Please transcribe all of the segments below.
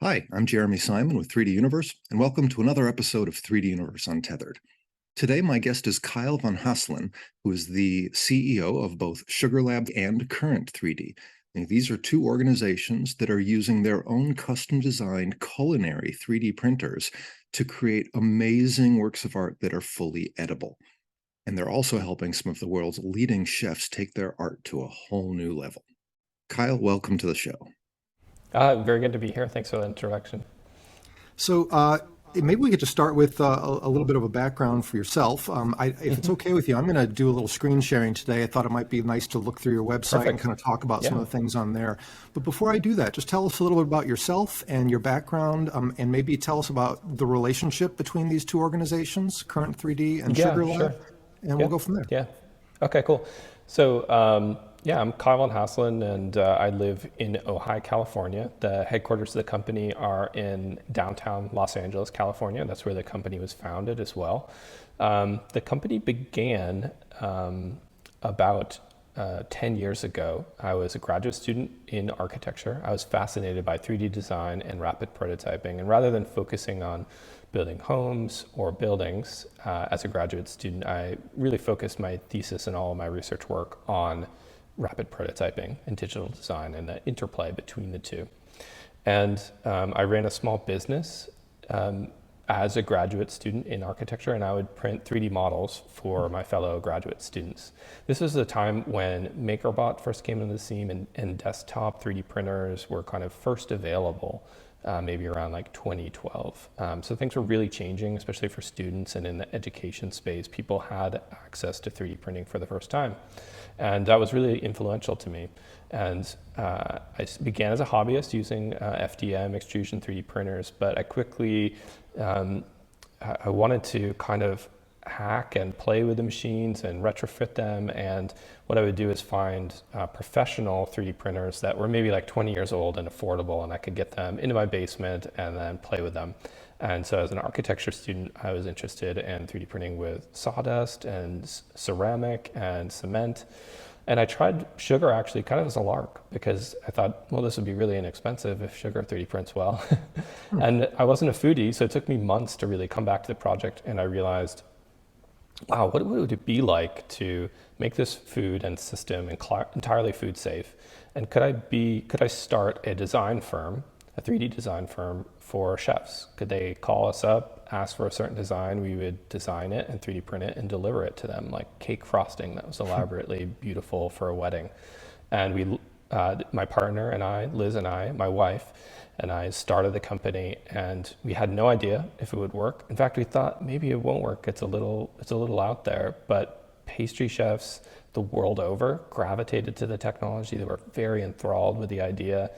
Hi, I'm Jeremy Simon with 3D Universe, and welcome to another episode of 3D Universe Untethered. Today, my guest is Kyle von Hasseln, who is the CEO of both Sugar Lab and Currant 3D. And these are two organizations that are using their own custom-designed Culinary 3D printers to create amazing works of art that are fully edible. And they're also helping some of the world's leading chefs take their art to a whole new level. Kyle, welcome to the show. Very good to be here. Thanks for the introduction. So maybe we could just start with a little bit of a background for yourself. If it's Hmm. okay with you, I'm going to do a little screen sharing today. I thought it might be nice to look through your website and Perfect. kind of talk about some Yeah. of the things on there. But before I do that, just tell us a little bit about yourself and your background, and maybe tell us about the relationship between these two organizations, Current 3D and Yeah, Sugar sure. Lab, and we'll Yeah. go from there. Yeah. Okay, cool. So, yeah, I'm Kyle von Hasseln, and I live in Ojai, California. The headquarters of the company are in downtown Los Angeles, California. That's where the company was founded as well. The company began about 10 years ago. I was a graduate student in architecture. I was fascinated by 3D design and rapid prototyping. And rather than focusing on building homes or buildings as a graduate student, I really focused my thesis and all of my research work on rapid prototyping and digital design and the interplay between the two. And I ran a small business as a graduate student in architecture, and I would print 3D models for my fellow graduate students. This was the time when MakerBot first came into the scene, and desktop 3D printers were kind of first available, maybe around like 2012. So things were really changing, especially for students, and in the education space, people had access to 3D printing for the first time. And that was really influential to me. And began as a hobbyist using FDM, extrusion 3D printers, but I quickly, I wanted to kind of hack and play with the machines and retrofit them. And what I would do is find professional 3D printers that were maybe like 20 years old and affordable, and I could get them into my basement and then play with them. And so as an architecture student, I was interested in 3D printing with sawdust and ceramic and cement. And I tried sugar actually kind of as a lark because I thought, well, this would be really inexpensive if sugar 3D prints well. And I wasn't a foodie, so it took me months to really come back to the project. And I realized, wow, what would it be like to make this food and system entirely food safe? And could I start a design firm, a 3D design firm for chefs? Could they call us up, ask for a certain design, we would design it and 3D print it and deliver it to them, like cake frosting that was elaborately beautiful for a wedding. And my partner and I, Liz and I, my wife, and I started the company, and we had no idea if it would work. In fact, we thought maybe it won't work. It's a little out there, but pastry chefs the world over gravitated to the technology. They were very enthralled with the idea,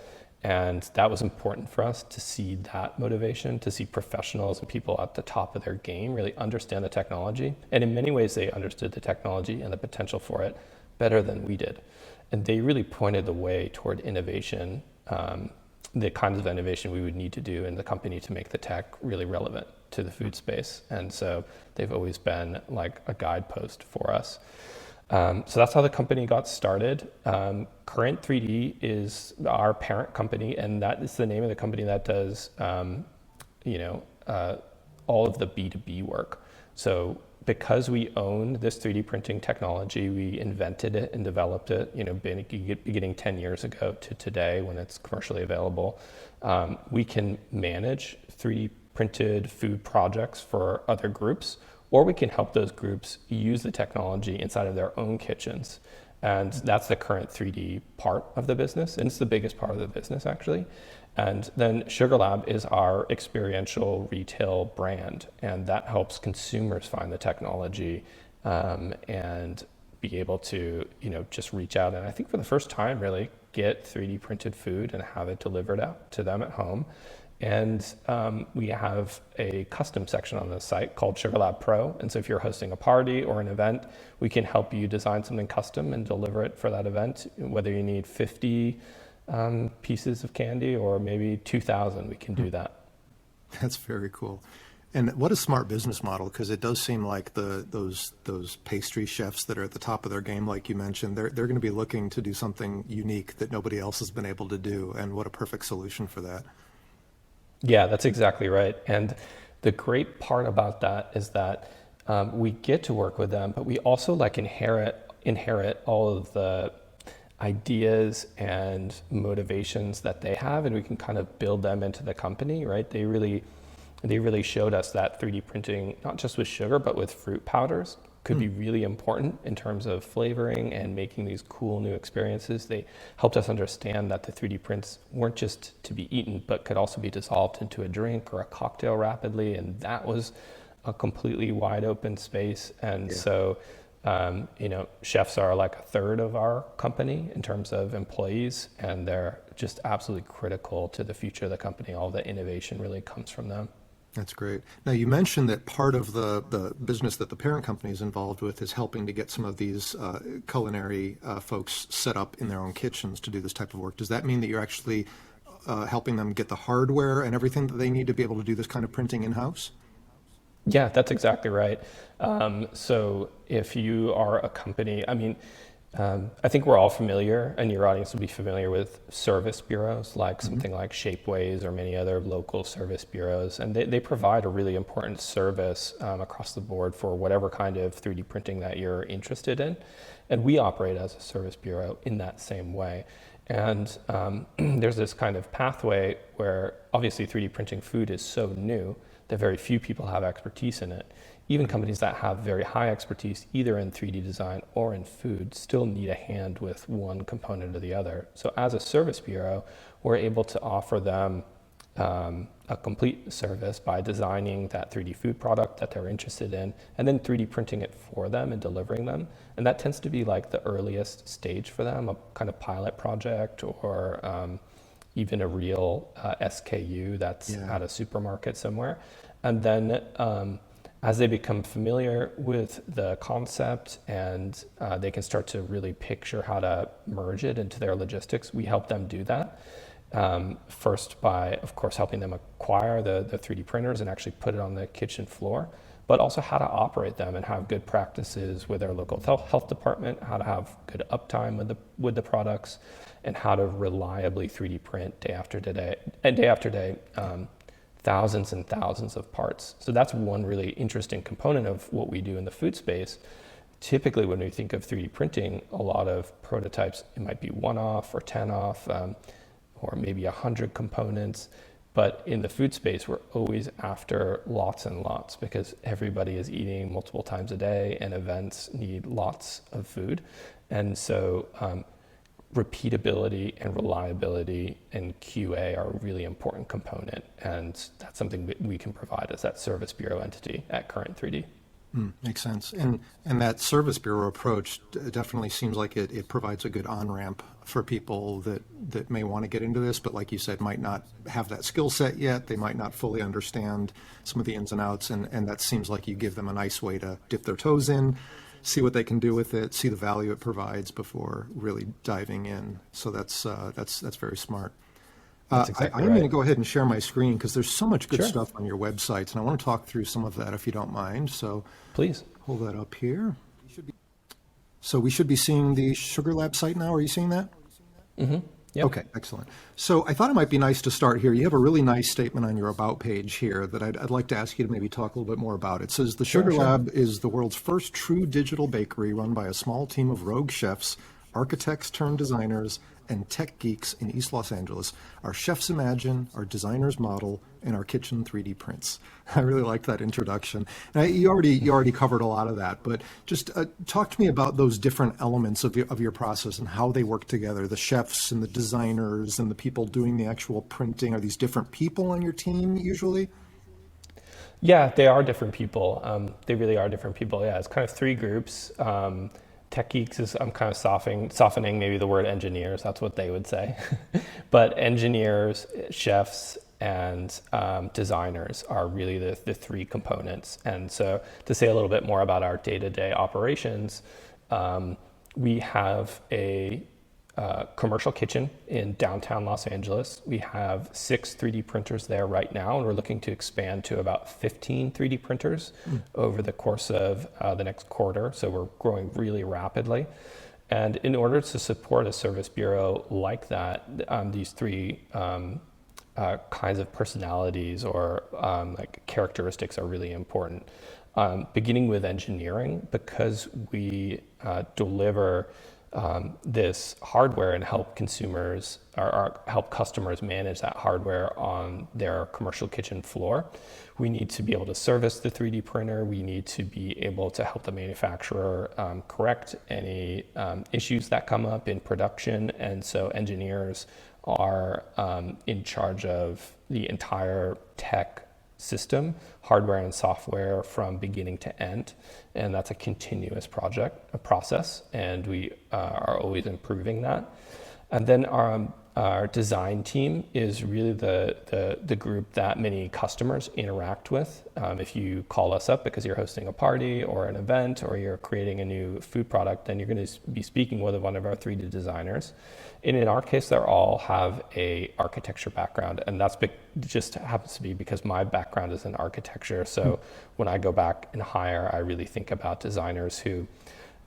and that was important for us to see that motivation, to see professionals and people at the top of their game really understand the technology. And in many ways, they understood the technology and the potential for it better than we did. And they really pointed the way toward innovation, the kinds of innovation we would need to do in the company to make the tech really relevant to the food space. And so they've always been like a guidepost for us. So that's how the company got started. Current 3D is our parent company, and that is the name of the company that does, you know, all of the B2B work. So because we own this 3D printing technology, we invented it and developed it, beginning 10 years ago to today when it's commercially available. We can manage 3D printed food projects for other groups, or we can help those groups use the technology inside of their own kitchens. And that's the Current 3D part of the business, and it's the biggest part of the business actually. And then Sugar Lab is our experiential retail brand, and that helps consumers find the technology and be able to, just reach out and I think for the first time really get 3D printed food and have it delivered out to them at home. And we have a custom section on the site called Sugar Lab Pro. And so if you're hosting a party or an event, we can help you design something custom and deliver it for that event. Whether you need 50 pieces of candy or maybe 2,000, we can do that. That's very cool. And what a smart business model, because it does seem like those pastry chefs that are at the top of their game, like you mentioned, they're going to be looking to do something unique that nobody else has been able to do. And what a perfect solution for that. Yeah, that's exactly right. And the great part about that is that we get to work with them, but we also like inherit all of the ideas and motivations that they have, and we can kind of build them into the company, right? They really showed us that 3D printing, not just with sugar, but with fruit powders, could be really important in terms of flavoring and making these cool new experiences. They helped us understand that the 3D prints weren't just to be eaten, but could also be dissolved into a drink or a cocktail rapidly. And that was a completely wide open space. And Yeah. so, chefs are like a third of our company in terms of employees, and they're just absolutely critical to the future of the company. All the innovation really comes from them. That's great. Now, you mentioned that part of the business that the parent company is involved with is helping to get some of these culinary folks set up in their own kitchens to do this type of work. Does that mean that you're actually helping them get the hardware and everything that they need to be able to do this kind of printing in-house? Yeah, that's exactly right. So if you are a company, I think we're all familiar, and your audience will be familiar with service bureaus, like Hmm. something like Shapeways or many other local service bureaus. And they provide a really important service across the board for whatever kind of 3D printing that you're interested in. And we operate as a service bureau in that same way. And there's this kind of pathway where obviously 3D printing food is so new that very few people have expertise in it. Even companies that have very high expertise, either in 3D design or in food, still need a hand with one component or the other. So as a service bureau, we're able to offer them a complete service by designing that 3D food product that they're interested in, and then 3D printing it for them and delivering them. And that tends to be like the earliest stage for them, a kind of pilot project or even a real SKU that's Yeah. at a supermarket somewhere. And then as they become familiar with the concept and they can start to really picture how to merge it into their logistics, we help them do that. First by, of course, helping them acquire the 3D printers and actually put it on the kitchen floor, but also how to operate them and have good practices with their local health department, how to have good uptime with the products, and how to reliably 3D print day after day, and day after day, thousands and thousands of parts. So that's one really interesting component of what we do in the food space. Typically, when we think of 3D printing, a lot of prototypes, it might be one off or 10 off, or maybe 100 components. But in the food space, we're always after lots and lots because everybody is eating multiple times a day and events need lots of food. And so repeatability and reliability and QA are a really important component. And that's something that we can provide as that service bureau entity at Current 3D. Makes sense. And that service bureau approach definitely seems like it provides a good on-ramp for people that may want to get into this, but like you said, might not have that skill set yet. They might not fully understand some of the ins and outs, and that seems like you give them a nice way to dip their toes in, see what they can do with it, see the value it provides before really diving in. So that's very smart. That's I exactly am going to right. go ahead and share my screen because there's so much good Sure, stuff on your websites, and I want to talk through some of that if you don't mind. So please. pull that up here. So we should be seeing the Sugar Lab site now. Are you seeing that? Yep, Okay, excellent. So I thought it might be nice to start here. You have a really nice statement on your About page here that I'd like to ask you to maybe talk a little bit more about. It says, "The sure, Sugar sure. Lab is the world's first true digital bakery run by a small team of rogue chefs, architects turned designers, and tech geeks in East Los Angeles. Our chefs imagine, our designers model, and our kitchen 3D prints." I really liked that introduction. And you already covered a lot of that, but just talk to me about those different elements of your process and how they work together. The chefs and the designers and the people doing the actual printing. Are these different people on your team usually? Yeah, they are different people. They really are different people. Yeah, it's kind of three groups. Tech geeks is I'm kind of softening maybe the word engineers. That's what they would say. But engineers, chefs, and designers are really the three components. And so to say a little bit more about our day-to-day operations, we have a commercial kitchen in downtown Los Angeles. We have 6 3D printers there right now, and we're looking to expand to about 15 3D printers over the course of the next quarter. So we're growing really rapidly. And in order to support a service bureau like that, these three kinds of personalities or like characteristics are really important. Beginning with engineering, because we deliver this hardware and help consumers or help customers manage that hardware on their commercial kitchen floor. We need to be able to service the 3D printer. We need to be able to help the manufacturer correct any issues that come up in production. And so engineers are in charge of the entire tech system, hardware and software from beginning to end. And that's a continuous a process, and we are always improving that. And then our design team is really the group that many customers interact with. If you call us up because you're hosting a party or an event or you're creating a new food product, then you're going to be speaking with one of our 3D designers. And in our case, they all have a architecture background, and that's just happens to be because my background is in architecture. So when I go back and hire, I really think about designers who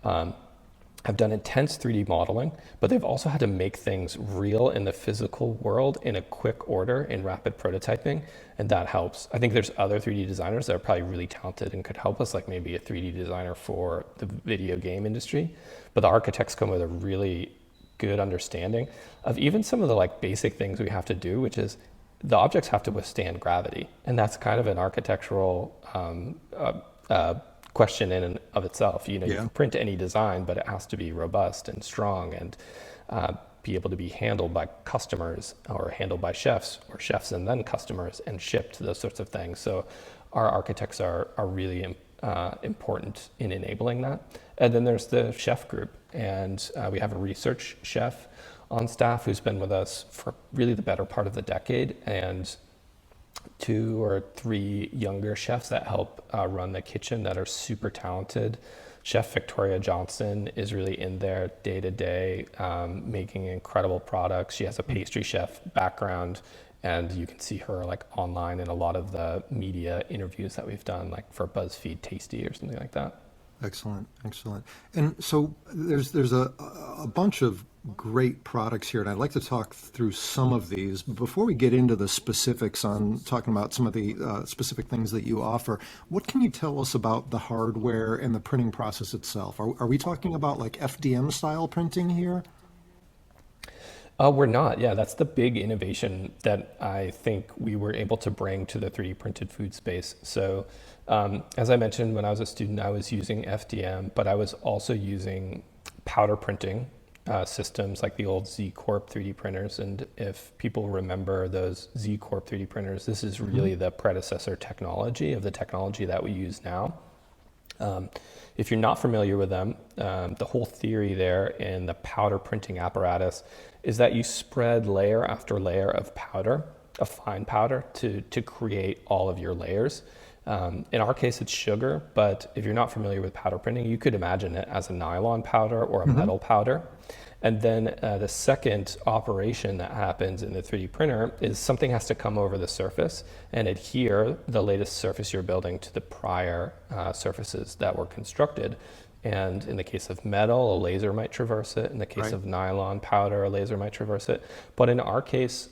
have done intense 3D modeling, but they've also had to make things real in the physical world in a quick order in rapid prototyping, and that helps. I think there's other 3D designers that are probably really talented and could help us, like maybe a 3D designer for the video game industry, but the architects come with a really good understanding of even some of the like basic things we have to do, which is the objects have to withstand gravity, and that's kind of an architectural question in and of itself. You can print any design, but it has to be robust and strong and be able to be handled by customers or handled by chefs or chefs and then customers and shipped, those sorts of things. So our architects are really important in enabling that. And then there's the chef group, and we have a research chef on staff who's been with us for really the better part of the decade, and 2 or 3 younger chefs that help run the kitchen that are super talented. Chef Victoria Johnson is really in there day to day, making incredible products. She has a pastry chef background, and you can see her like online in a lot of the media interviews that we've done, like for BuzzFeed Tasty or something like that. Excellent, excellent. And so there's a bunch of great products here, and I'd like to talk through some of these. But before we get into the specifics on talking about some of the specific things that you offer, what can you tell us about the hardware and the printing process itself? Are we talking about like FDM style printing here? We're not. Yeah, that's the big innovation that I think we were able to bring to the 3D printed food space. So as I mentioned, when I was a student, I was using FDM, but I was also using powder printing systems like the old Z Corp 3D printers. And if people remember those Z Corp 3D printers, this is really the predecessor technology of the technology that we use now. If you're not familiar with them, the whole theory there in the powder printing apparatus is that you spread layer after layer of powder, of fine powder, to create all of your layers. In our case, it's sugar, but if you're not familiar with powder printing, you could imagine it as a nylon powder or a metal powder. And then the second operation that happens in the 3D printer is something has to come over the surface and adhere the latest surface you're building to the prior surfaces that were constructed. And in the case of metal, a laser might traverse it. In the case of nylon powder, a laser might traverse it. But in our case,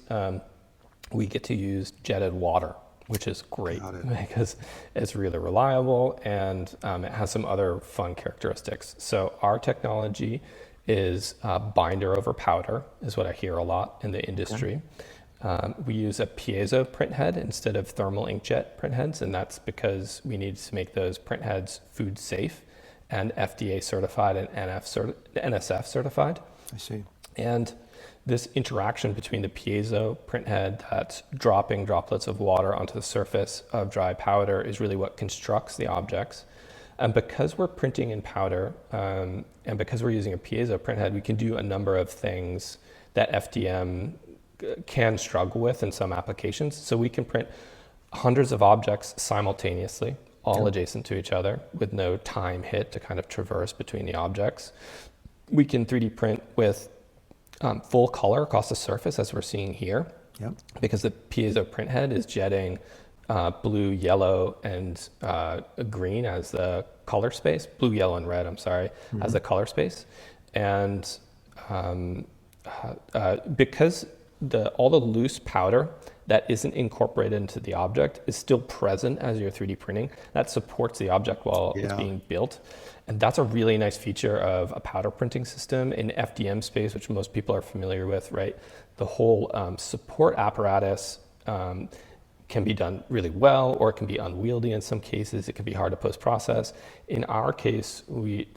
we get to use jetted water, which is great because it's really reliable and it has some other fun characteristics. So our technology is binder over powder, is what I hear a lot in the industry. We use a piezo print head instead of thermal inkjet print heads, and that's because we need to make those print heads food safe and FDA certified and NSF certified. I see. And this interaction between the piezo print head that's dropping droplets of water onto the surface of dry powder is really what constructs the objects. And because we're printing in powder, and because we're using a piezo print head, we can do a number of things that FDM can struggle with in some applications. So we can print hundreds of objects simultaneously, all adjacent to each other, with no time hit to kind of traverse between the objects. We can 3D print with full color across the surface, as we're seeing here, because the piezo print head is jetting blue, yellow, and green as the color space. Blue, yellow, and red, as the color space. And because all the loose powder that isn't incorporated into the object is still present as you're 3D printing. That supports the object while it's Yeah. being built. And that's a really nice feature of a powder printing system in FDM space, which most people are familiar with, right? The whole support apparatus can be done really well, or it can be unwieldy in some cases. It can be hard to post-process. In our case,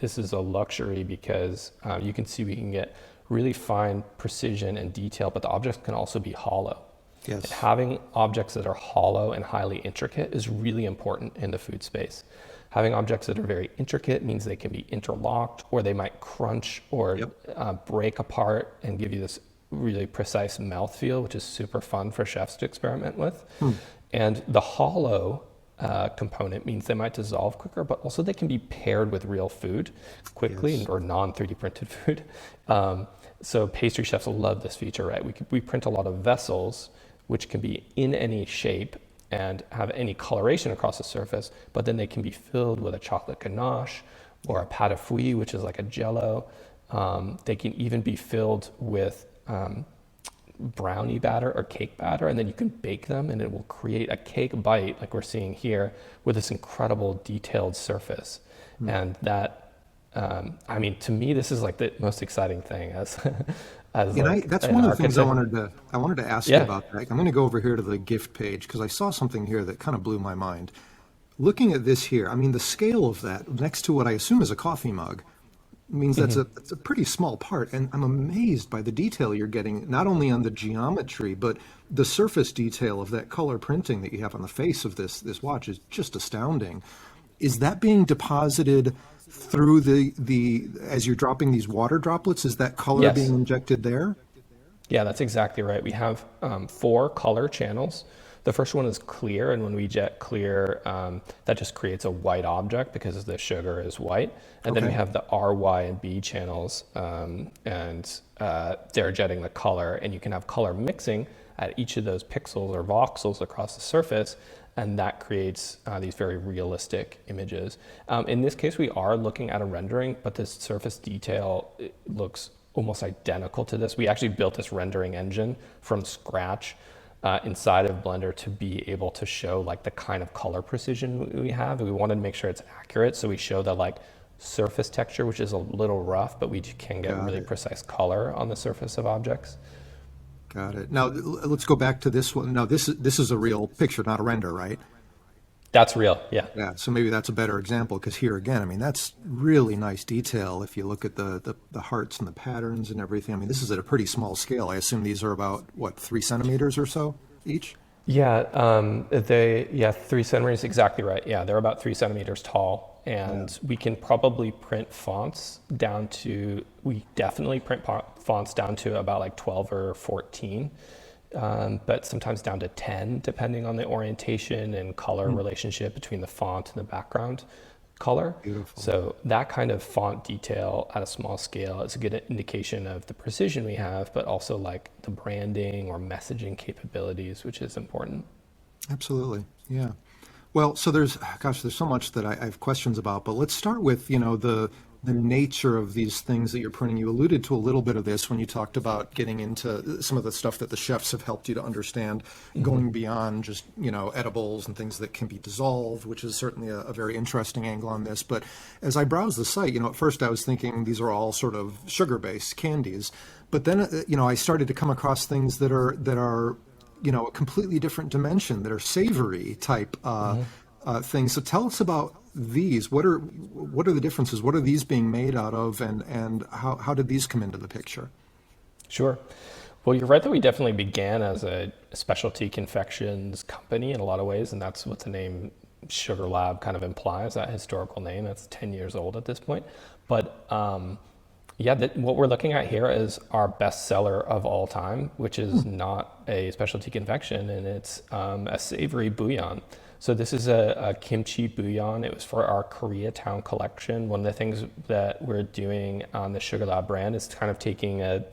this is a luxury because you can see we can get really fine precision and detail, but the objects can also be hollow. Yes. And having objects that are hollow and highly intricate is really important in the food space. Having objects that are very intricate means they can be interlocked, or they might crunch or break apart and give you this really precise mouthfeel, which is super fun for chefs to experiment with. And the hollow component means they might dissolve quicker, but also they can be paired with real food quickly, or non 3D printed food. So pastry chefs will love this feature, right? We print a lot of vessels, which can be in any shape and have any coloration across the surface, but then they can be filled with a chocolate ganache or a pâte à fouille, which is like a jello. They can even be filled with brownie batter or cake batter, and then you can bake them and it will create a cake bite like we're seeing here with this incredible detailed surface. And that, I mean, to me, this is like the most exciting thing as That's one of the things I wanted to ask you about. That. I'm going to go over here to the gift page because I saw something here that kind of blew my mind. Looking at this here, I mean, the scale of that next to what I assume is a coffee mug means that's a pretty small part, and I'm amazed by the detail you're getting, not only on the geometry, but the surface detail of that color printing that you have on the face of this watch is just astounding. Is that being deposited through the as you're dropping these water droplets? Is that color being injected there? Yeah, that's exactly right. We have 4 color channels. The first one is clear, and when we jet clear, that just creates a white object because the sugar is white. And then we have the R, Y, and B channels, and they're jetting the color, and you can have color mixing at each of those pixels or voxels across the surface, and that creates these very realistic images. In this case, we are looking at a rendering, but this surface detail looks almost identical to this. We actually built this rendering engine from scratch inside of Blender to be able to show like the kind of color precision we have. We wanted to make sure it's accurate, so we show the like surface texture, which is a little rough, but we can get really precise color on the surface of objects. Got it. Now let's go back to this one. Now this is a real picture, not a render, right? That's real, yeah. Yeah, so maybe that's a better example because here again, I mean, that's really nice detail if you look at the hearts and the patterns and everything. I mean, this is at a pretty small scale. I assume these are about, what, 3 centimeters or so each? Yeah, 3 centimeters, exactly right. Yeah, they're about 3 centimeters tall, and we can probably print fonts down to, we definitely print fonts down to about like 12 or 14. But sometimes down to 10, depending on the orientation and color relationship between the font and the background color. Beautiful. So that kind of font detail at a small scale is a good indication of the precision we have, but also like the branding or messaging capabilities, which is important. Absolutely, yeah. Well, so there's so much that I have questions about, but let's start with, the nature of these things that you're printing. You alluded to a little bit of this when you talked about getting into some of the stuff that the chefs have helped you to understand, going beyond just, edibles and things that can be dissolved, which is certainly a very interesting angle on this. But as I browsed the site, at first I was thinking these are all sort of sugar-based candies. But then, I started to come across things that are a completely different dimension, that are savory type things. So tell us about these. What are the differences? What are these being made out of, and how did these come into the picture? Sure. Well, you're right that we definitely began as a specialty confections company in a lot of ways, and that's what the name Sugar Lab kind of implies, that historical name. That's 10 years old at this point. But what we're looking at here is our bestseller of all time, which is not a specialty confection, and it's a savory bouillon. So this is a kimchi bouillon. It was for our Koreatown collection. One of the things that we're doing on the Sugar Lab brand is kind of taking a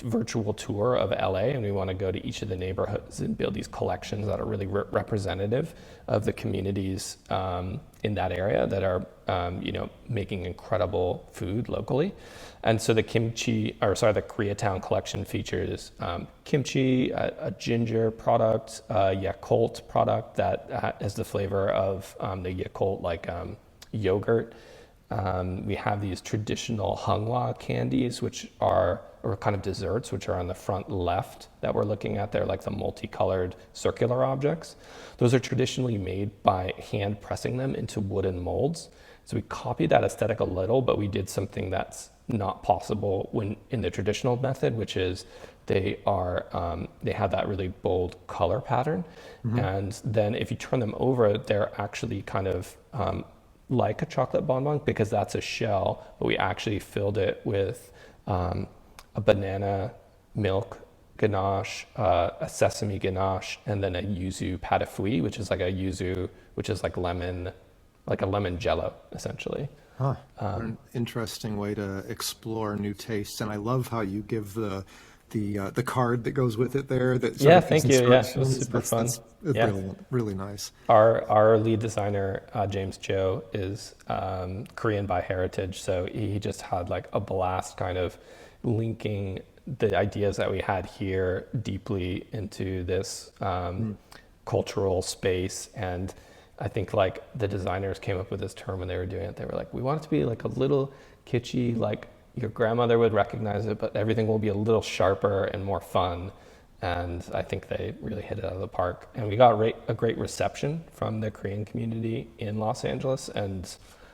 virtual tour of LA, and we want to go to each of the neighborhoods and build these collections that are really representative of the communities in that area that are, making incredible food locally. And so the Koreatown collection features kimchi, a ginger product, a Yakult product that has the flavor of the Yakult yogurt. We have these traditional Hanwha candies, which are or kind of desserts, which are on the front left that we're looking at there, like the multicolored circular objects. Those are traditionally made by hand pressing them into wooden molds. So we copied that aesthetic a little, but we did something that's not possible when in the traditional method, which is they have that really bold color pattern. Mm-hmm. And then if you turn them over, they're actually kind of like a chocolate bonbon because that's a shell, but we actually filled it with a banana milk ganache, a sesame ganache, and then a yuzu patafui, which is like a yuzu, which is like a lemon jello, essentially. Huh. An interesting way to explore new tastes, and I love how you give the card that goes with it there. That yeah, thank you. Yeah, it was super fun. That's brilliant, really nice. Our lead designer James Cho is Korean by heritage, so he just had like a blast, kind of linking the ideas that we had here deeply into this cultural space. And I think like the designers came up with this term when they were doing it. They were like, we want it to be like a little kitschy, like your grandmother would recognize it, but everything will be a little sharper and more fun. And I think they really hit it out of the park. And we got a great reception from the Korean community in Los Angeles. And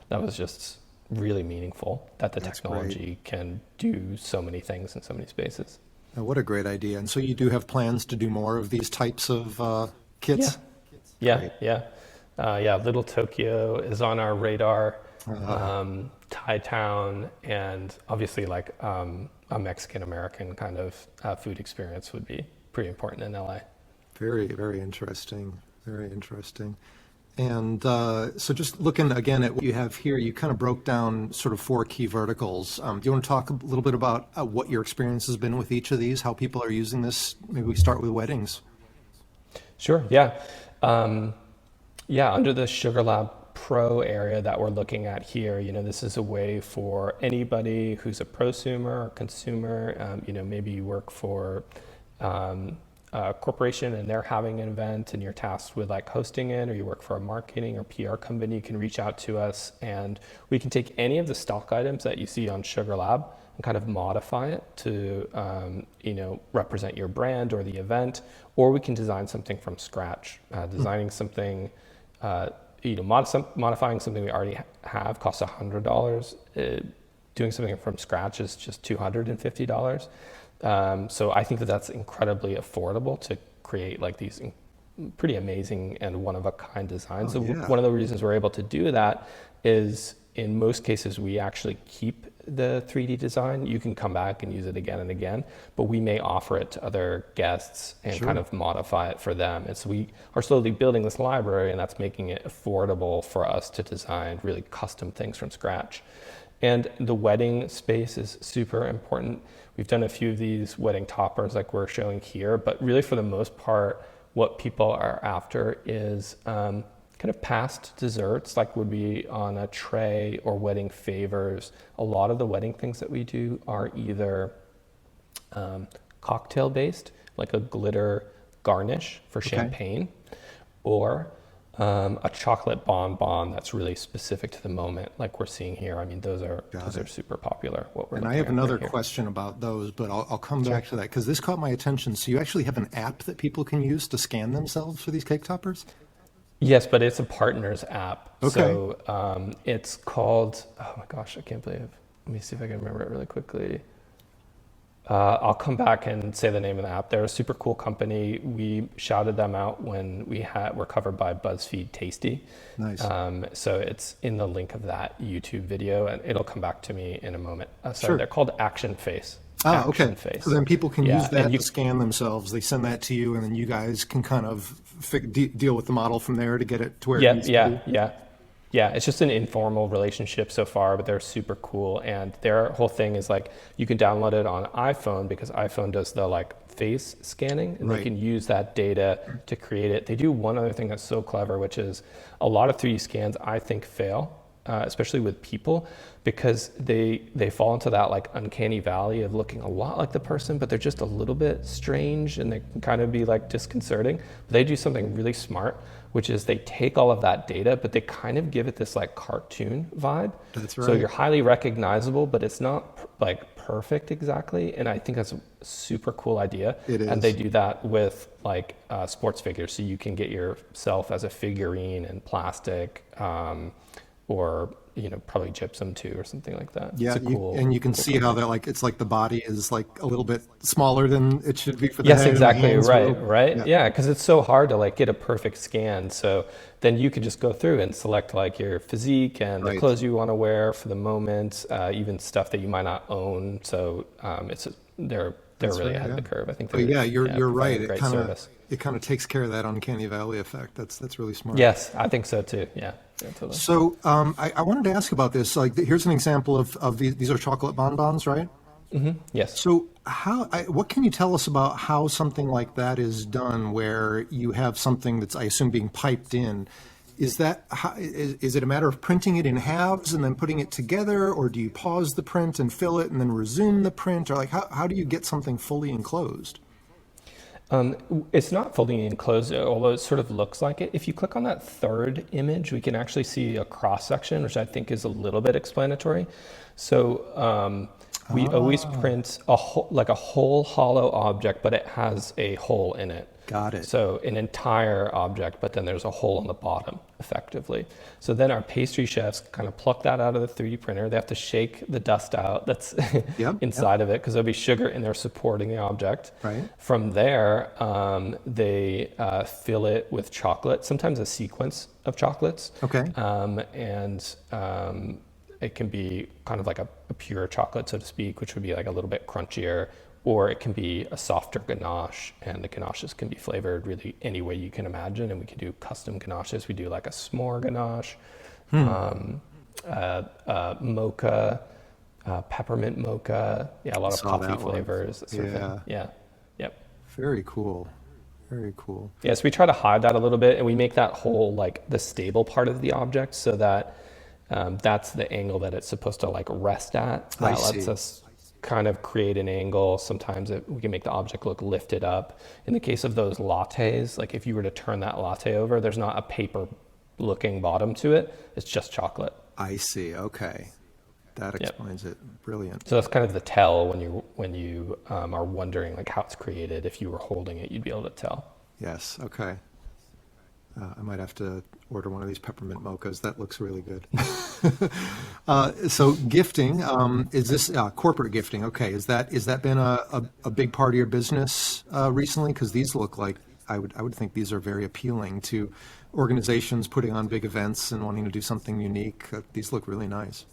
that was just really meaningful that the technology can do so many things in so many spaces. Oh, what a great idea. And so you do have plans to do more of these types of kits? Yeah. Little Tokyo is on our radar. Thai Town, and obviously like a Mexican-American kind of food experience would be pretty important in LA. Very, very interesting. Very interesting. And so just looking again at what you have here, you kind of broke down sort of 4 key verticals. Do you want to talk a little bit about what your experience has been with each of these, how people are using this? Maybe we start with weddings. Sure, yeah. Under the Sugar Lab Pro area that we're looking at here, this is a way for anybody who's a prosumer or consumer, maybe you work for a corporation and they're having an event and you're tasked with like hosting it, or you work for a marketing or PR company, you can reach out to us and we can take any of the stock items that you see on Sugar Lab and kind of modify it to, represent your brand or the event, or we can design something from scratch. Designing something, modifying something we already have costs $100. Doing something from scratch is just $250. So I think that's incredibly affordable to create like these pretty amazing and one-of-a-kind designs. One of the reasons we're able to do that is in most cases we actually keep the 3D design. You can come back and use it again and again, but we may offer it to other guests and kind of modify it for them. And so we are slowly building this library, and that's making it affordable for us to design really custom things from scratch. And the wedding space is super important. We've done a few of these wedding toppers like we're showing here, but really for the most part, what people are after is kind of past desserts, like would be on a tray, or wedding favors. A lot of the wedding things that we do are either cocktail based, like a glitter garnish for champagne, or a chocolate bonbon that's really specific to the moment, like we're seeing here. I mean, those are super popular. And I have another question about those, but I'll come back to that because this caught my attention. So you actually have an app that people can use to scan themselves for these cake toppers? Yes, but it's a partners app. Okay. So it's called, oh my gosh, I can't believe. Let me see if I can remember it really quickly. I'll come back and say the name of the app. They're a super cool company. We shouted them out when were covered by BuzzFeed Tasty. Nice. So it's in the link of that YouTube video, and it'll come back to me in a moment. Sure. They're called Action Face. Okay. Face. So then people can use that to scan themselves. They send that to you, and then you guys can kind of deal with the model from there to get it to where it needs to be. Yeah. Yeah, it's just an informal relationship so far, but they're super cool. And their whole thing is like you can download it on iPhone because iPhone does the like face scanning, and they Right. can use that data to create it. They do one other thing that's so clever, which is a lot of 3D scans I think fail, especially with people, because they fall into that like uncanny valley of looking a lot like the person, but they're just a little bit strange and they can kind of be like disconcerting. But they do something really smart, which is they take all of that data, but they kind of give it this like cartoon vibe. That's So right. you're highly recognizable, but it's not like perfect exactly. And I think that's a super cool idea. It And they is. do that with like sports figures. So you can get yourself as a figurine in plastic, or, you know, probably gypsum too, or something like that. It's Yeah, a cool, and you can cool see how concept. that like it's like the body is like a little bit smaller than it should be for the Yes, head, and the exactly. hands are a Right. little, Right. yeah, Yeah. Because it's so hard to like get a perfect scan. So then you could just go through and select like your physique and the right. clothes you want to wear for the moment, even stuff that you might not own. So they're That's really right. ahead of Yeah. the curve. I think But they're, yeah, you're yeah, you're right. providing a great service. It kind of takes care of that uncanny valley effect. That's really smart. Yes, I think so too. Yeah. Yeah, totally. So I wanted to ask about this. Like, here's an example of these are chocolate bonbons, right? Yes. So what can you tell us about how something like that is done, where you have something that's, I assume, being piped in? Is it a matter of printing it in halves and then putting it together, or do you pause the print and fill it and then resume the print, or like how do you get something fully enclosed? It's not fully enclosed, although it sort of looks like it. If you click on that third image, we can actually see a cross section, which I think is a little bit explanatory. So we always Ah, print like a whole hollow object, but it has a hole in it. got it. So an entire object, but then there's a hole in the bottom, effectively. So then our pastry chefs kind of pluck that out of the 3D printer. They have to shake the dust out that's Yep, yep, inside of it because there'll be sugar in there supporting the object. right. From there, they fill it with chocolate, sometimes a sequence of chocolates. Okay. And it can be kind of like a pure chocolate, so to speak, which would be like a little bit crunchier, or it can be a softer ganache, and the ganaches can be flavored really any way you can imagine. And we can do custom ganaches. We do like a s'more ganache, um, mocha, peppermint mocha. Yeah, a lot of Saw coffee that one. flavors, that sort of thing. Yeah, Yeah. Yep. very cool. Very cool. Yeah, so we try to hide that a little bit, and we make that whole like the stable part of the object so that that's the angle that it's supposed to like rest at. I That lets see. us kind of create an angle. Sometimes we can make the object look lifted up. In the case of those lattes, like if you were to turn that latte over, there's not a paper looking bottom to it. It's just chocolate. I see. Okay. That Yep. explains it. Brilliant. So that's kind of the tell when you are wondering like how it's created. If you were holding it, you'd be able to tell. Yes. Okay. I might have to order one of these peppermint mochas. That looks really good. So gifting, is this corporate gifting? Okay. Is that been a big part of your business recently? Because these look like I would think these are very appealing to organizations putting on big events and wanting to do something unique. These look really nice.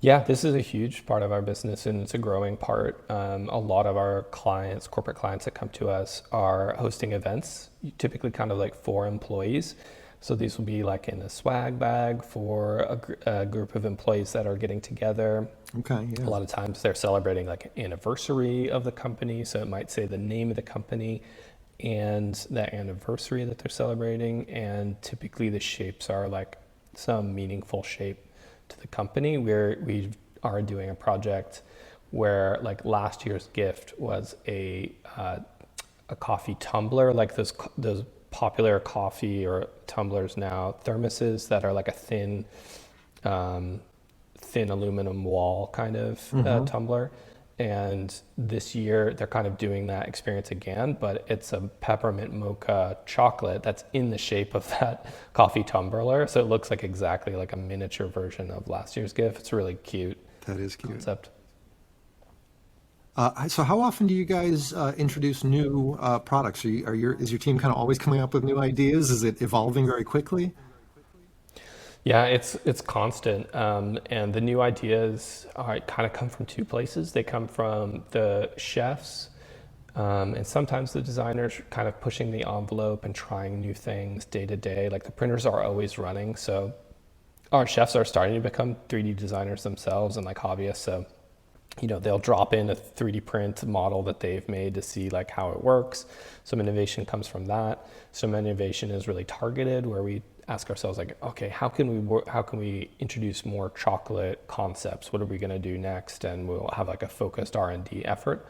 Yeah, this is a huge part of our business and it's a growing part. A lot of our clients, corporate clients that come to us, are hosting events, typically kind of like for employees. So these will be like in a swag bag for a group of employees that are getting together. Okay. A Yeah. lot of times they're celebrating like an anniversary of the company. So it might say the name of the company and the anniversary that they're celebrating. And typically the shapes are like some meaningful shape to the company. We are doing a project where like last year's gift was a coffee tumbler, like those popular coffee or tumblers now, thermoses that are like a thin aluminum wall kind of tumbler. And this year they're kind of doing that experience again, but it's a peppermint mocha chocolate that's in the shape of that coffee tumbler. So it looks like exactly like a miniature version of last year's gift. It's a really cute That is cute. concept. So how often do you guys introduce new products? Is your team kind of always coming up with new ideas? Is it evolving very quickly? Yeah, it's constant, and the new ideas kind of come from two places. They come from the chefs, and sometimes the designers kind of pushing the envelope and trying new things day to day. Like the printers are always running, so Our chefs are starting to become 3D designers themselves and like hobbyists. So, they'll drop in a 3D print model that they've made to see like how it works. Some innovation comes from that. Some innovation is really targeted, where we ask ourselves like, okay, how can we introduce more chocolate concepts? What are we going to do next? And we'll have like a focused R&D effort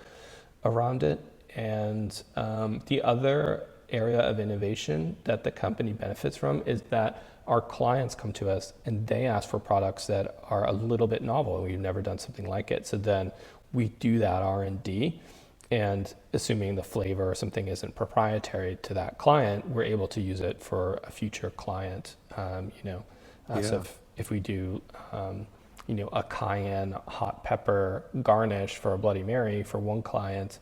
around it. And the other area of innovation that the company benefits from is that our clients come to us and they ask for products that are a little bit novel and we've never done something like it. So then we do that R&D, and assuming the flavor or something isn't proprietary to that client, we're able to use it for a future client. So if we do a cayenne hot pepper garnish for a Bloody Mary for one client,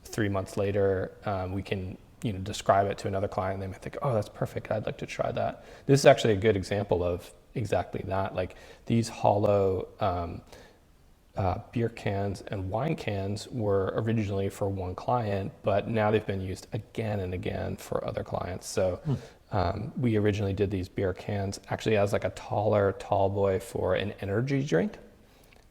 3 months later, we can describe it to another client, and they might think, oh, that's perfect, I'd like to try that. This is actually a good example of exactly that. Like these hollow beer cans and wine cans were originally for one client, but now they've been used again and again for other clients. So we originally did these beer cans actually as like a tall boy for an energy drink.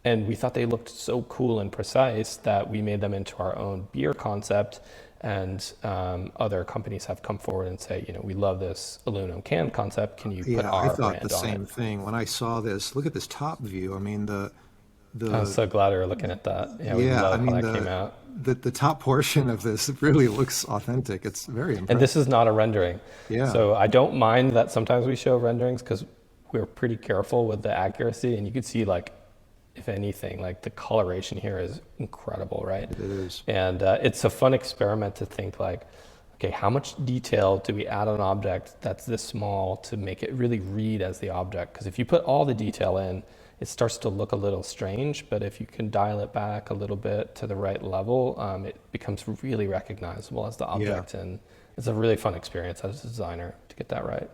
And we thought they looked so cool and precise that we made them into our own beer concept. And other companies have come forward and say, we love this aluminum can concept. Can you put our brand on it? I thought the same thing when I saw this. Look at this top view. I mean, I'm so glad we were looking at that. Yeah, we love how that came out. The top portion of this really looks authentic. It's very impressive. And this is not a rendering. Yeah. So I don't mind that sometimes we show renderings because we're pretty careful with the accuracy, and you can see like, if anything, like the coloration here is incredible, right? It is. And it's a fun experiment to think like, okay, how much detail do we add on an object that's this small to make it really read as the object? Because if you put all the detail in, it starts to look a little strange, but if you can dial it back a little bit to the right level, it becomes really recognizable as the object. And it's a really fun experience as a designer to get that right.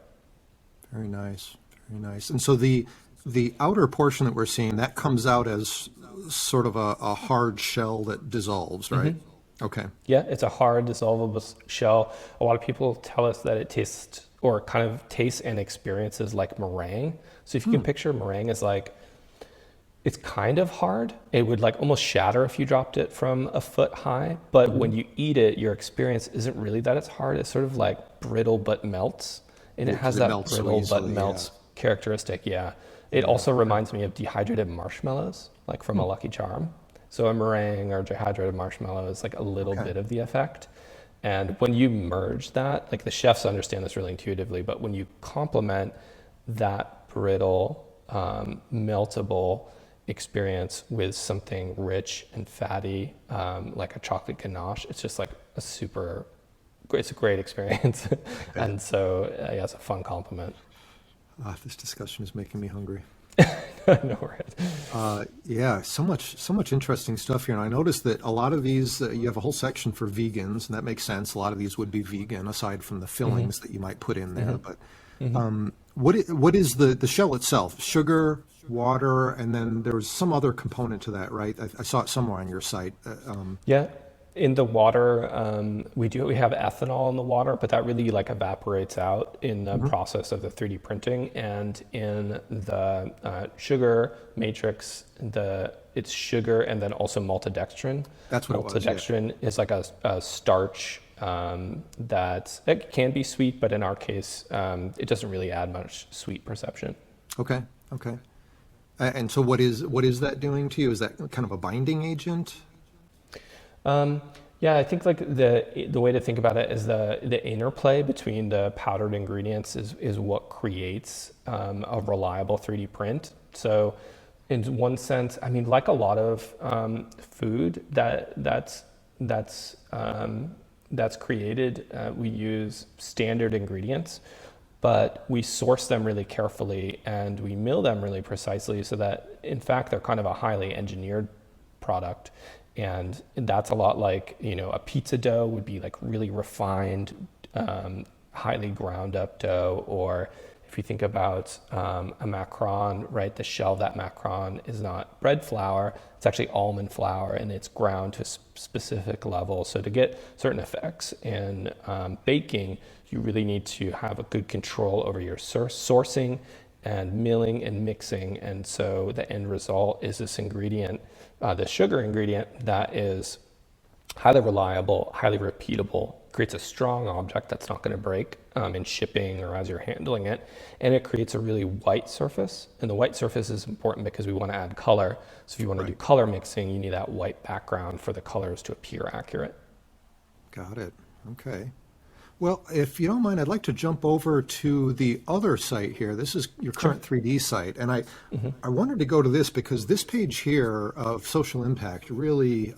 Very nice, very nice. And so the outer portion that we're seeing, that comes out as sort of a hard shell that dissolves, right? Mm-hmm. Okay. Yeah, it's a hard dissolvable shell. A lot of people tell us that it tastes and experiences like meringue. So if you can picture meringue as like, it's kind of hard. It would like almost shatter if you dropped it from a foot high. But when you eat it, your experience isn't really that it's hard. It's sort of like brittle but melts. And it has that brittle but melts characteristic. Yeah. It also reminds me of dehydrated marshmallows, like from a Lucky Charm. So a meringue or dehydrated marshmallow is like a little bit of the effect. And when you merge that, like the chefs understand this really intuitively, but when you complement that brittle, meltable experience with something rich and fatty, like a chocolate ganache, it's just like it's a great experience. And so it's a fun compliment. This discussion is making me hungry. No worries. So much interesting stuff here. And I noticed that a lot of these, you have a whole section for vegans, and that makes sense. A lot of these would be vegan, aside from the fillings that you might put in there. But what is the shell itself? Sugar, water, and then there's some other component to that, right? I saw it somewhere on your site. In the water, we have ethanol in the water, but that really like evaporates out in the process of the 3D printing. And in the sugar matrix, it's sugar and then also maltodextrin. That's what maltodextrin is like a starch that it can be sweet, but in our case, it doesn't really add much sweet perception. Okay. And so what is that doing to you? Is that kind of a binding agent? I think like the way to think about it is the interplay between the powdered ingredients is what creates a reliable 3D print. So in one sense, I mean, like a lot of food that's created, we use standard ingredients, but we source them really carefully and we mill them really precisely so that in fact they're kind of a highly engineered product. And that's a lot like, a pizza dough would be like really refined, highly ground up dough. Or if you think about a macaron, right, the shell of that macaron is not bread flour, it's actually almond flour, and it's ground to a specific level. So to get certain effects in baking, you really need to have a good control over your sourcing and milling and mixing. And so the end result is this ingredient, the sugar ingredient that is highly reliable, highly repeatable, creates a strong object that's not going to break in shipping or as you're handling it. And it creates a really white surface. And the white surface is important because we want to add color. So if you want to do color mixing, you need that white background for the colors to appear accurate. Got it. Okay. Well, if you don't mind, I'd like to jump over to the other site here. This is your Currant 3D site. And I wanted to go to this because this page here of social impact really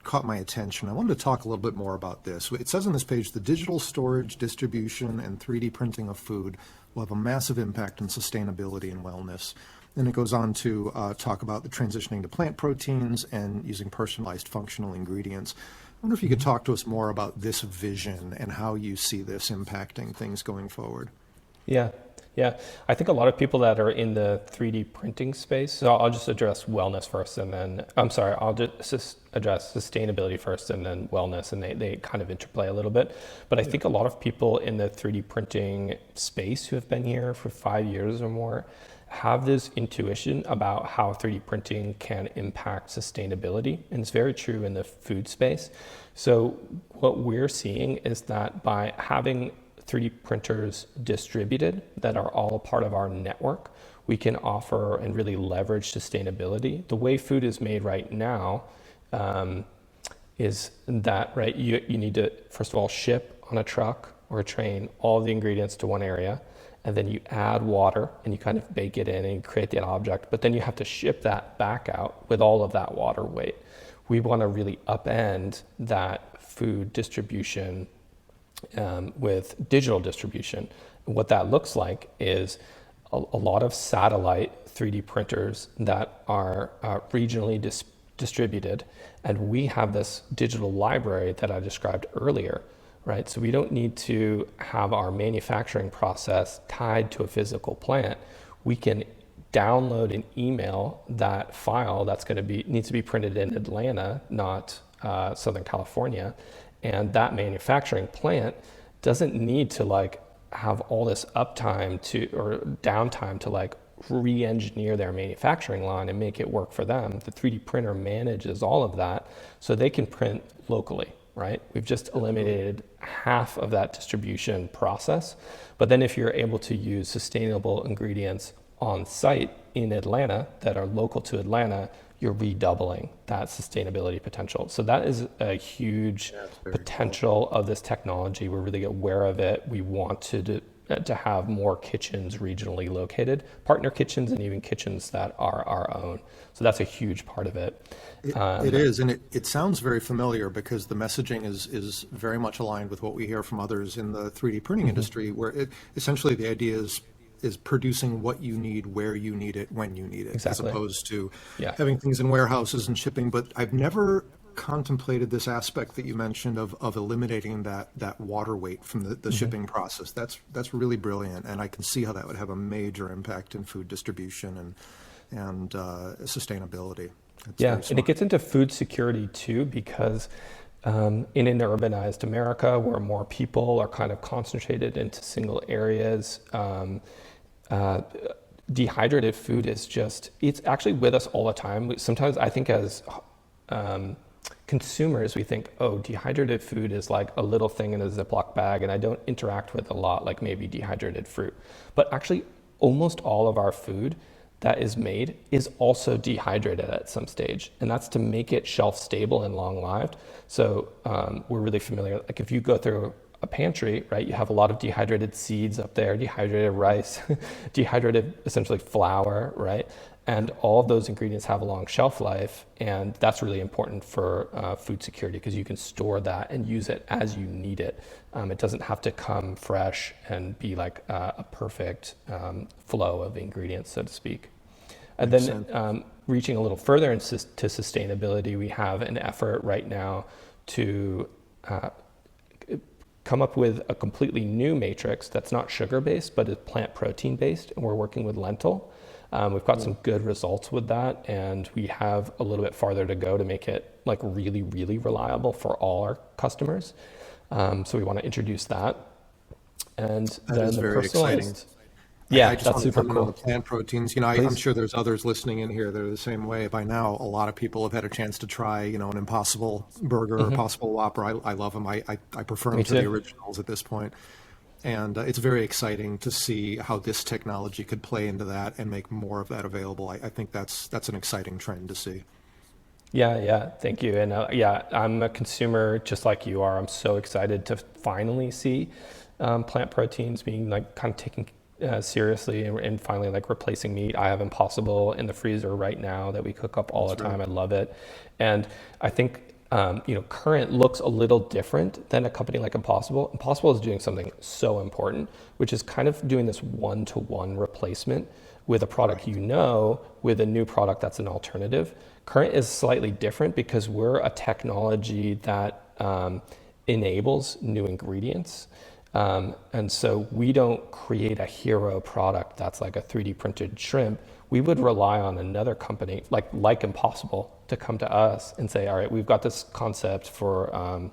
caught my attention. I wanted to talk a little bit more about this. It says on this page, the digital storage, distribution, and 3D printing of food will have a massive impact on sustainability and wellness. And it goes on to talk about the transitioning to plant proteins and using personalized functional ingredients. I wonder if you could talk to us more about this vision and how you see this impacting things going forward. Yeah. I think a lot of people that are in the 3D printing space, so I'll just address wellness first and then, I'll just address sustainability first and then wellness, and they kind of interplay a little bit. But I think a lot of people in the 3D printing space who have been here for 5 years or more have this intuition about how 3D printing can impact sustainability. And it's very true in the food space. So what we're seeing is that by having 3D printers distributed that are all part of our network, we can offer and really leverage sustainability. The way food is made right now is that, right, you need to, first of all, ship on a truck or a train all the ingredients to one area. And then you add water and you kind of bake it in and create that object. But then you have to ship that back out with all of that water weight. We want to really upend that food distribution with digital distribution. And what that looks like is a lot of satellite 3D printers that are regionally distributed. And we have this digital library that I described earlier. Right, so we don't need to have our manufacturing process tied to a physical plant. We can download and email that file that's going to needs to be printed in Atlanta, not Southern California, and that manufacturing plant doesn't need to have all this uptime or downtime to re-engineer their manufacturing line and make it work for them. The 3D printer manages all of that so they can print locally. Right? We've just eliminated half of that distribution process. But then if you're able to use sustainable ingredients on site in Atlanta that are local to Atlanta, you're redoubling that sustainability potential. So that is a huge potential of this technology. We're really aware of it. We want to have more kitchens regionally located, partner kitchens, and even kitchens that are our own. So that's a huge part of it. It is, and it sounds very familiar because the messaging is very much aligned with what we hear from others in the 3D printing industry, where essentially the idea is producing what you need, where you need it, when you need it, exactly. As opposed to having things in warehouses and shipping. But I've never contemplated this aspect that you mentioned of eliminating that water weight from the shipping process. That's really brilliant, and I can see how that would have a major impact in food distribution and sustainability. And it gets into food security too, because in an urbanized America where more people are kind of concentrated into single areas, dehydrated food is it's actually with us all the time. Sometimes I think as consumers, we think, oh, dehydrated food is like a little thing in a Ziploc bag and I don't interact with a lot, like maybe dehydrated fruit. But actually almost all of our food that is made is also dehydrated at some stage, and that's to make it shelf stable and long lived. So we're really familiar, like if you go through a pantry, right, you have a lot of dehydrated seeds up there, dehydrated rice, dehydrated essentially flour, right? And all of those ingredients have a long shelf life, and that's really important for food security because you can store that and use it as you need it. It doesn't have to come fresh and be like a perfect flow of ingredients, so to speak. And then reaching a little further into sustainability, we have an effort right now to come up with a completely new matrix that's not sugar-based, but is plant protein-based, and we're working with lentil. We've got some good results with that, and we have a little bit farther to go to make it like really, really reliable for all our customers. So we want to introduce that. And that then is the very personalized, exciting. I Yeah, just that's want to super comment on the cool. plant proteins. I'm Please. sure there's others listening in here that are the same way. By now, a lot of people have had a chance to try, an Impossible Burger or Impossible Whopper. I love them. I prefer Me them to the too. originals at this point. And it's very exciting to see how this technology could play into that and make more of that available. I think that's an exciting trend to see. Yeah, yeah, thank you. And yeah, I'm a consumer just like you are. I'm so excited to finally see plant proteins being like kind of taken seriously and finally like replacing meat. I have Impossible in the freezer right now that we cook up all the That's time. right. I love it. And I think, Currant looks a little different than a company like Impossible. Impossible is doing something so important, which is kind of doing this one-to-one replacement with a product Right. with a new product that's an alternative. Current is slightly different because we're a technology that enables new ingredients. And so we don't create a hero product that's like a 3D printed shrimp. We would rely on another company like Impossible to come to us and say, all right, we've got this concept for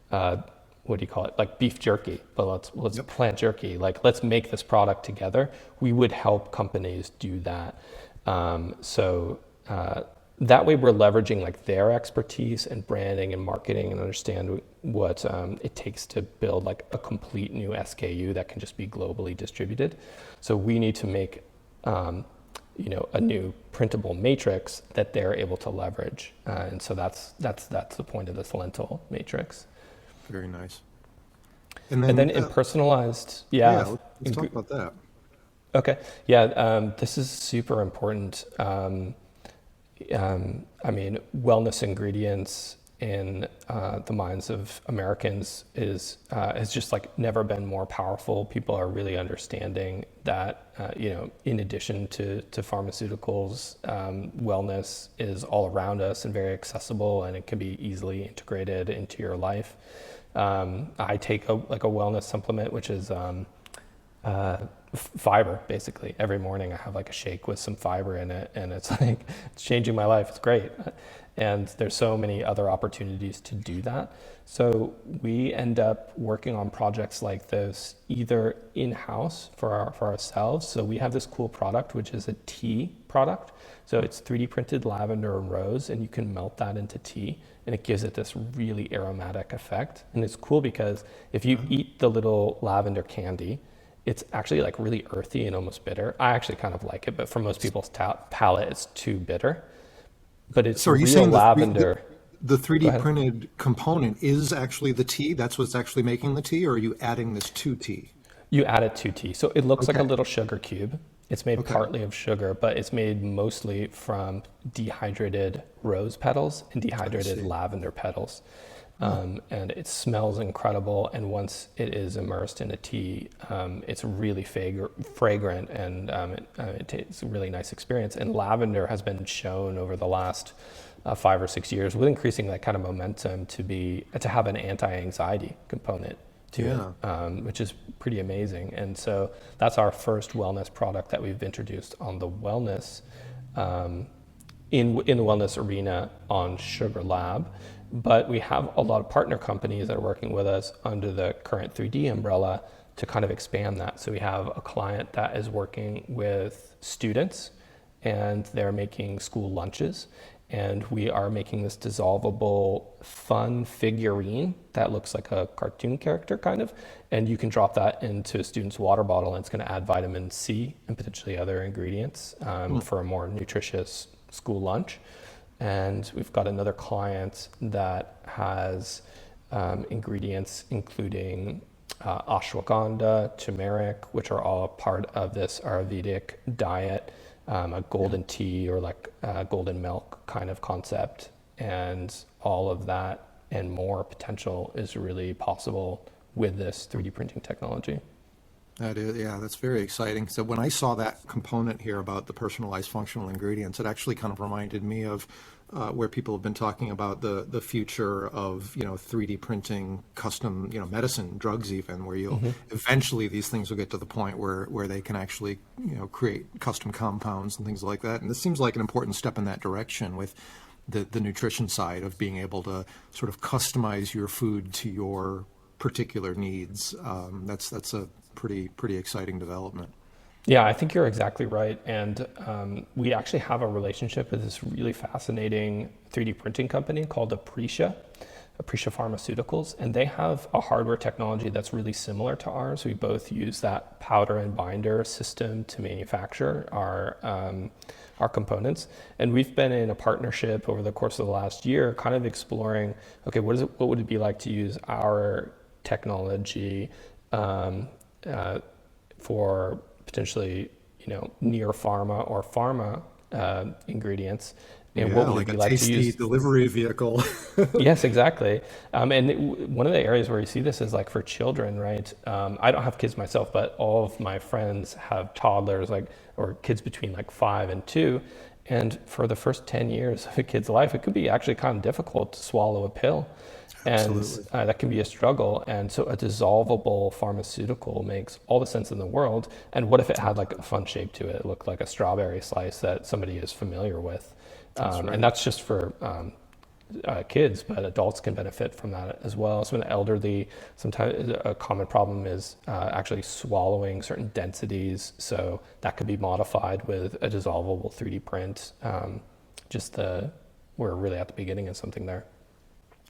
what do you call it? Like beef jerky, but let's Yep. plant jerky. Like let's make this product together. We would help companies do that. So that way we're leveraging like their expertise and branding and marketing and understand what it takes to build like a complete new SKU that can just be globally distributed. So we need to make a new printable matrix that they're able to leverage, and so that's the point of this lentil matrix. Very nice. And And then, then in personalized, yeah, yeah. let's talk about that. Okay, yeah, this is super important. I mean, wellness ingredients in the minds of Americans has just like never been more powerful. People are really understanding that, in addition to pharmaceuticals, wellness is all around us and very accessible, and it can be easily integrated into your life. I take a wellness supplement, which is fiber. Basically every morning I have like a shake with some fiber in it, and it's like it's changing my life. It's great. And there's so many other opportunities to do that, so we end up working on projects like this either in-house for ourselves. So we have this cool product which is a tea product. So it's 3D printed lavender and rose, and you can melt that into tea, and it gives it this really aromatic effect. And it's cool because if you eat the little lavender candy, it's actually like really earthy and almost bitter. I actually kind of like it, but for most people's palate, it's too bitter. But it's So are you real saying lavender. the Go 3D ahead. printed component is actually the tea? That's what's actually making the tea, or are you adding this to tea? You add it to tea. So it looks like a Okay. little sugar cube. It's made Okay. partly of sugar, but it's made mostly from dehydrated rose petals and I dehydrated see. lavender petals. Huh. And it smells incredible. And once it is immersed in a tea, it's really fragrant, and it's a really nice experience. And lavender has been shown over the last 5 or 6 years with increasing that kind of momentum to have an anti-anxiety component to it, Yeah. which is pretty amazing. And so that's our first wellness product that we've introduced on the wellness in the wellness arena on Sugar Lab. But we have a lot of partner companies that are working with us under the Current 3D umbrella to kind of expand that. So we have a client that is working with students, and they're making school lunches. And we are making this dissolvable fun figurine that looks like a cartoon character kind of. And you can drop that into a student's water bottle, and it's going to add vitamin C and potentially other ingredients for a more nutritious school lunch. And we've got another client that has ingredients including ashwagandha, turmeric, which are all part of this Ayurvedic diet, a golden tea or like golden milk kind of concept. And all of that and more potential is really possible with this 3D printing technology. That is, yeah, that's very exciting. So when I saw that component here about the personalized functional ingredients, it actually kind of reminded me of where people have been talking about the future of 3D printing custom medicine drugs, even where you'll eventually these things will get to the point where they can actually create custom compounds and things like that. And this seems like an important step in that direction with the nutrition side of being able to sort of customize your food to your particular needs. That's a pretty exciting development. Yeah, I think you're exactly right. And we actually have a relationship with this really fascinating 3D printing company called Aprica Pharmaceuticals. And they have a hardware technology that's really similar to ours. We both use that powder and binder system to manufacture our components. And we've been in a partnership over the course of the last year, kind of exploring, okay, what would it be like to use our technology for potentially, near pharma or pharma ingredients, and what would Like it be a like to tasty use? delivery vehicle. Yes, exactly. One of the areas where you see this is like for children, right? I don't have kids myself, but all of my friends have toddlers, or kids between like 5 and 2. And for the first 10 years of a kid's life, it could be actually kind of difficult to swallow a pill. And Absolutely. that can be a struggle. And so a dissolvable pharmaceutical makes all the sense in the world. And what if it had like a fun shape to it? It looked like a strawberry slice that somebody is familiar with. Right. And that's just for kids, but adults can benefit from that as well. So in the elderly, sometimes a common problem is actually swallowing certain densities. So that could be modified with a dissolvable 3D print. We're really at the beginning of something there.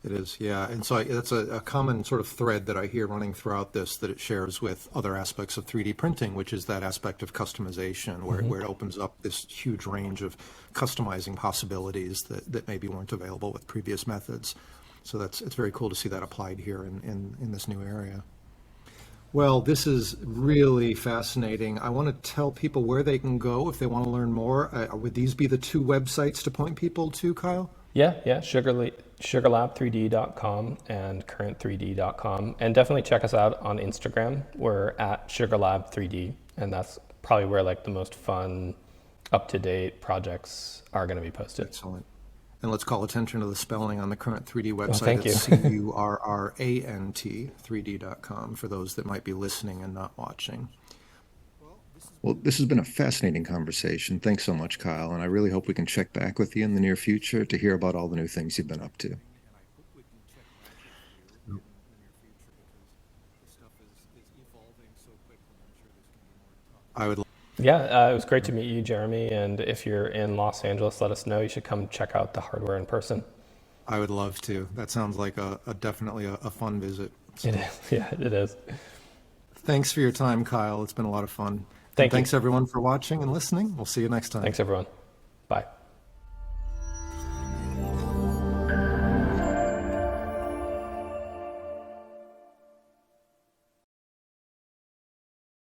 It is, yeah. And so that's a common sort of thread that I hear running throughout this, that it shares with other aspects of 3D printing, which is that aspect of customization, where it opens up this huge range of customizing possibilities that maybe weren't available with previous methods. So it's very cool to see that applied here in this new area. Well, this is really fascinating. I want to tell people where they can go if they want to learn more. Would these be the two websites to point people to, Kyle? Yeah, sugarlab3d.com and currant3d.com. And definitely check us out on Instagram. We're at sugarlab3d, and that's probably where like the most fun, up-to-date projects are going to be posted. Excellent. And let's call attention to the spelling on the Currant 3D website. Thank you. It's CURRANT 3D.com for those that might be listening and not watching. Well, this has been a fascinating conversation. Thanks so much, Kyle. And I really hope we can check back with you in the near future to hear about all the new things you've been up to. I would. Yeah, it was great to meet you, Jeremy. And if you're in Los Angeles, let us know. You should come check out the hardware in person. I would love to. That sounds like definitely a fun visit. So, It is. Yeah, it is. thanks for your time, Kyle. It's been a lot of fun. Thanks everyone for watching and listening. We'll see you next time. Thanks, everyone. Bye.